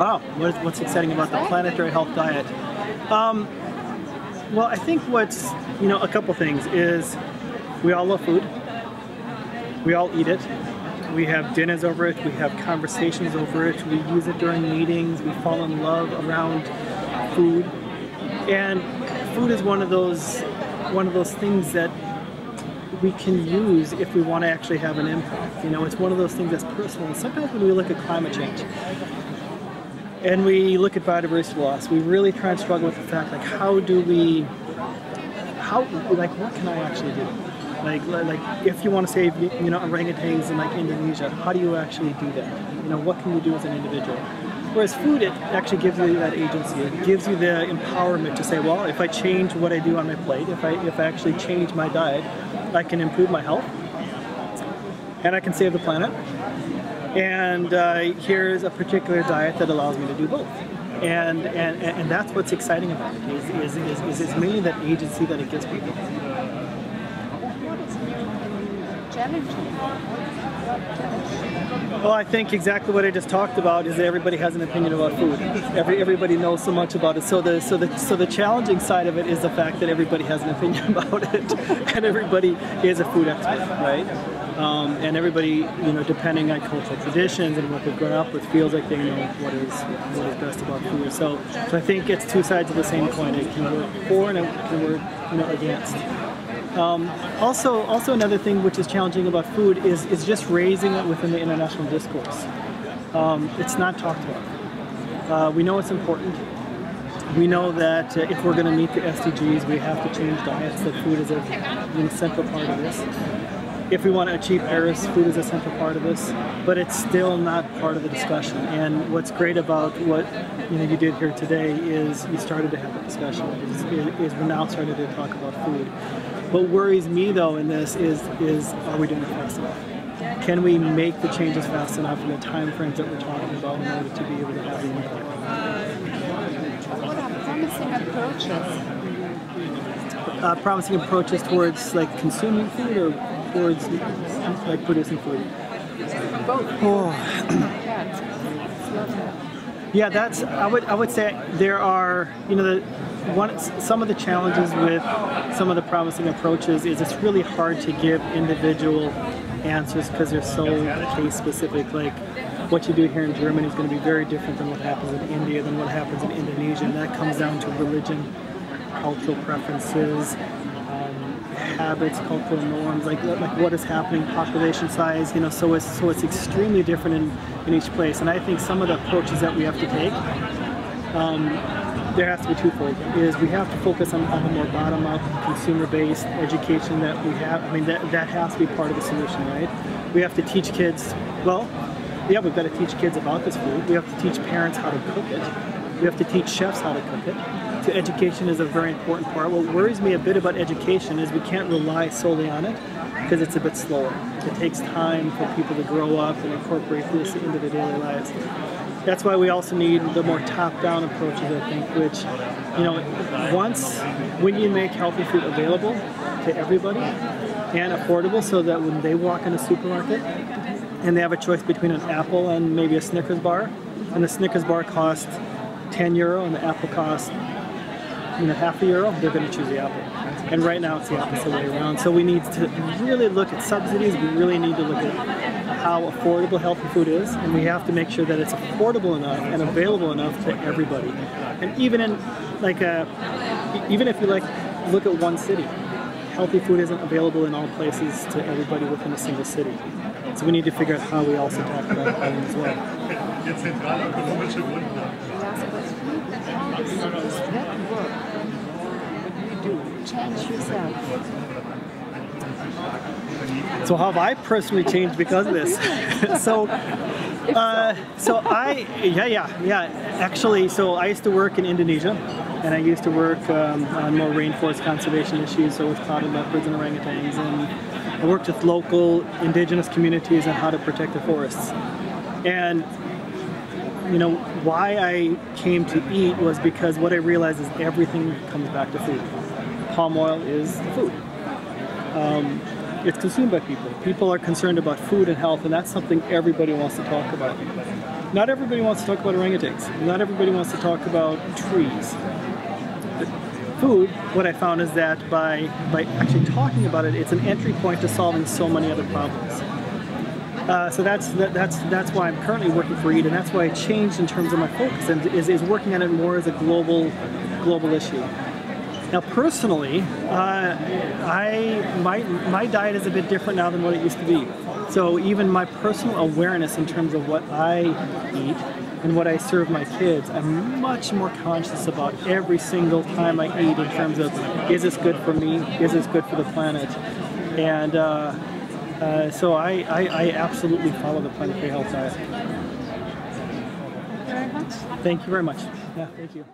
Oh, what's exciting about the Planetary Health Diet? Well, I think what's, a couple things is we all love food. We all eat it. We have dinners over it. We have conversations over it. We use it during meetings. We fall in love around food. And food is one of those things that we can use if we want to actually have an impact. It's one of those things that's personal. And sometimes when we look at climate change and we look at biodiversity loss, we really try and struggle with the fact, like, what can I actually do? Like if you want to save, orangutans in like Indonesia, how do you actually do that? What can you do as an individual? Whereas food, it actually gives you that agency. It gives you the empowerment to say, well, if I change what I do on my plate, if I actually change my diet, I can improve my health, and I can save the planet. And here's a particular diet that allows me to do both. And that's what's exciting about it, is it's mainly that agency that it gives people. Well, I think exactly what I just talked about is that everybody has an opinion about food. Everybody knows so much about it. So the challenging side of it is the fact that everybody has an opinion about it, and everybody is a food expert, right? And everybody, depending on cultural traditions and what they've grown up with, feels like they know what is best about food. So I think it's two sides of the same coin. It can work for and it can work, against. Also another thing which is challenging about food is just raising it within the international discourse. It's not talked about. We know it's important. We know that if we're going to meet the SDGs, we have to change diets, that food is a central part of this. If we want to achieve Paris, food is a central part of this, but it's still not part of the discussion. And what's great about what you did here today is you started to have a discussion. Is we're now starting to talk about food. What worries me though in this is are we doing it fast enough? Can we make the changes fast enough in the time frames that we're talking about in order to be able to have the impact? What are promising approaches? Promising approaches towards like consuming food or towards like producing food? Both. Oh. Yeah, that's. I would say there are. Some of the challenges with some of the promising approaches is it's really hard to give individual answers because they're so case specific. Like what you do here in Germany is going to be very different than what happens in India, than what happens in Indonesia, and that comes down to religion, cultural preferences, habits, cultural norms, like what is happening, population size, so it's extremely different in each place. And I think some of the approaches that we have to take, there has to be twofold. Is we have to focus on the more bottom-up, consumer-based education that we have. I mean, that has to be part of the solution, right? We have to teach kids, we've got to teach kids about this food. We have to teach parents how to cook it. We have to teach chefs how to cook it. So education is a very important part. What worries me a bit about education is we can't rely solely on it because it's a bit slower. It takes time for people to grow up and incorporate this into their daily lives. That's why we also need the more top-down approaches, I think, which, when you make healthy food available to everybody and affordable so that when they walk in a supermarket and they have a choice between an apple and maybe a Snickers bar, and the Snickers bar costs €10 and the apple costs half €1, they're going to choose the apple. And right now it's the opposite way around. So we need to really look at subsidies. We really need to look at how affordable healthy food is, and we have to make sure that it's affordable enough and available enough to everybody. And even in even if you look at one city, healthy food isn't available in all places to everybody within a single city. So we need to figure out how we also tackle that problem as well. Change yourself. So how have I personally changed because of this? Actually, so I used to work in Indonesia, and I used to work on more rainforest conservation issues, so with clouded leopards and orangutans, and I worked with local indigenous communities on how to protect the forests. And why I came to eat was because what I realized is everything comes back to food. Palm oil is food. It's consumed by people. People are concerned about food and health, and that's something everybody wants to talk about. Not everybody wants to talk about orangutans. Not everybody wants to talk about trees. Food, what I found is that by actually talking about it, it's an entry point to solving so many other problems. So that's why I'm currently working for Eat, and that's why I changed in terms of my focus, and is working on it more as a global issue. Now, personally, my diet is a bit different now than what it used to be. So even my personal awareness in terms of what I eat and what I serve my kids, I'm much more conscious about every single time I eat in terms of, is this good for me? Is this good for the planet? And so I absolutely follow the Planetary Health Diet. Thank you very much. Thank you very much. Yeah, thank you.